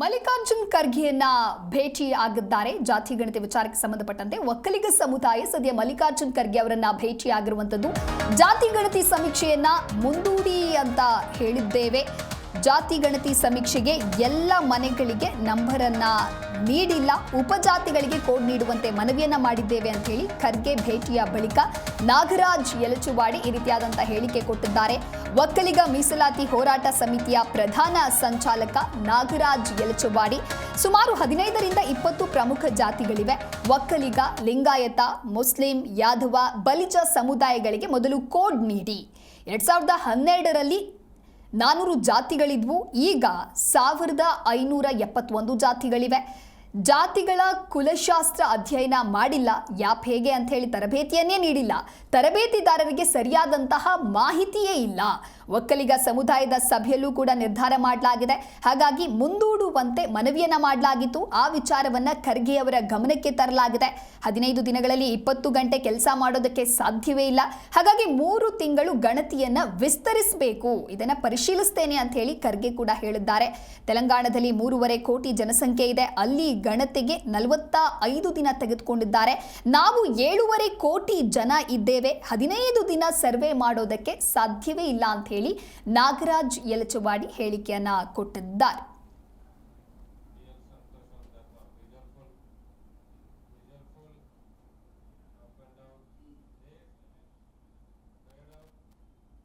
ಮಲ್ಲಿಕಾರ್ಜುನ್ ಖರ್ಗೆಯನ್ನ ಭೇಟಿ ಆಗಿದ್ದಾರೆ. ಜಾತಿ ಗಣತಿ ವಿಚಾರಕ್ಕೆ ಸಂಬಂಧಪಟ್ಟಂತೆ ಒಕ್ಕಲಿಗ ಸಮುದಾಯ ಸದ್ಯ ಮಲ್ಲಿಕಾರ್ಜುನ್ ಖರ್ಗೆ ಅವರನ್ನ ಭೇಟಿಯಾಗಿರುವಂತದ್ದು. ಜಾತಿ ಗಣತಿ ಸಮೀಕ್ಷೆಯನ್ನ ಮುಂದೂಡಿ ಅಂತ ಹೇಳಿದ್ದೇವೆ. ಜಾತಿ ಗಣತಿ ಸಮೀಕ್ಷೆಗೆ ಎಲ್ಲ ಮನೆಗಳಿಗೆ ನಂಬರ್ ಅನ್ನ ನೀಡಿಲ್ಲ, ಉಪಜಾತಿಗಳಿಗೆ ಕೋಡ್ ನೀಡುವಂತೆ ಮನವಿಯನ್ನ ಮಾಡಿದ್ದೇವೆ ಅಂತ ಹೇಳಿ ಖರ್ಗೆ ಭೇಟಿಯ ಬಳಿಕ ನಾಗರಾಜ್ ಯಲಚುವಾಡಿ ಈ ರೀತಿಯಾದಂತ ಹೇಳಿಕೆ ಕೊಟ್ಟಿದ್ದಾರೆ. ಒಕ್ಕಲಿಗ ಮೀಸಲಾತಿ ಹೋರಾಟ ಸಮಿತಿಯ ಪ್ರಧಾನ ಸಂಚಾಲಕ ನಾಗರಾಜ್ ಯಲಚುವಾಡಿ ಸುಮಾರು 15ರಿಂದ 20 ಪ್ರಮುಖ ಜಾತಿಗಳಿವೆ. ಒಕ್ಕಲಿಗ, ಲಿಂಗಾಯತ, ಮುಸ್ಲಿಂ, ಯಾದವ, ಬಲಿಜ ಸಮುದಾಯಗಳಿಗೆ ಮೊದಲು ಕೋಡ್ ನೀಡಿ 2012ರಲ್ಲಿ 400 ಜಾತಿಗಳಿದ್ವು. ಈಗ 1571 ಜಾತಿಗಳಿವೆ. ಜಾತಿಗಳ ಕುಲಶಾಸ್ತ್ರ ಅಧ್ಯಯನ ಮಾಡಿಲ್ಲ, ಯಾಪ್ ಹೇಗೆ ಅಂತ ಹೇಳಿ ತರಬೇತಿಯನ್ನೇ ನೀಡಿಲ್ಲ, ತರಬೇತಿದಾರರಿಗೆ ಸರಿಯಾದಂತಹ ಮಾಹಿತಿಯೇ ಇಲ್ಲ. ಒಕ್ಕಲಿಗ ಸಮುದಾಯದ ಸಭೆಯಲ್ಲೂ ಕೂಡ ನಿರ್ಧಾರ ಮಾಡಲಾಗಿದೆ. ಹಾಗಾಗಿ ಮುಂದೂಡುವಂತೆ ಮನವಿಯನ್ನ ಮಾಡಲಾಗಿತ್ತು. ಆ ವಿಚಾರವನ್ನ ಖರ್ಗೆ ಅವರ ಗಮನಕ್ಕೆ ತರಲಾಗಿದೆ. 15 ದಿನಗಳಲ್ಲಿ 20 ಗಂಟೆ ಕೆಲಸ ಮಾಡೋದಕ್ಕೆ ಸಾಧ್ಯವೇ ಇಲ್ಲ. ಹಾಗಾಗಿ 3 ತಿಂಗಳು ಗಣತಿಯನ್ನ ವಿಸ್ತರಿಸಬೇಕು, ಇದನ್ನ ಪರಿಶೀಲಿಸ್ತೇನೆ ಅಂತ ಹೇಳಿ ಖರ್ಗೆ ಕೂಡ ಹೇಳಿದ್ದಾರೆ. ತೆಲಂಗಾಣದಲ್ಲಿ 3.5 ಕೋಟಿ ಜನಸಂಖ್ಯೆ ಇದೆ. ಅಲ್ಲಿ ಗಣತಿಗೆ 45 ದಿನ ತೆಗೆದುಕೊಂಡಿದ್ದಾರೆ. ನಾವು 7.5 ಕೋಟಿ ಜನ ಇದ್ದೇವೆ, 15 ದಿನ ಸರ್ವೆ ಮಾಡೋದಕ್ಕೆ ಸಾಧ್ಯವೇ ಇಲ್ಲ ಅಂತ ಹೇಳಿ ನಾಗರಾಜ್ ಯಲಚುವಾಡಿ ಹೇಳಿಕೆಯನ್ನ ಕೊಟ್ಟಿದ್ದಾರೆ.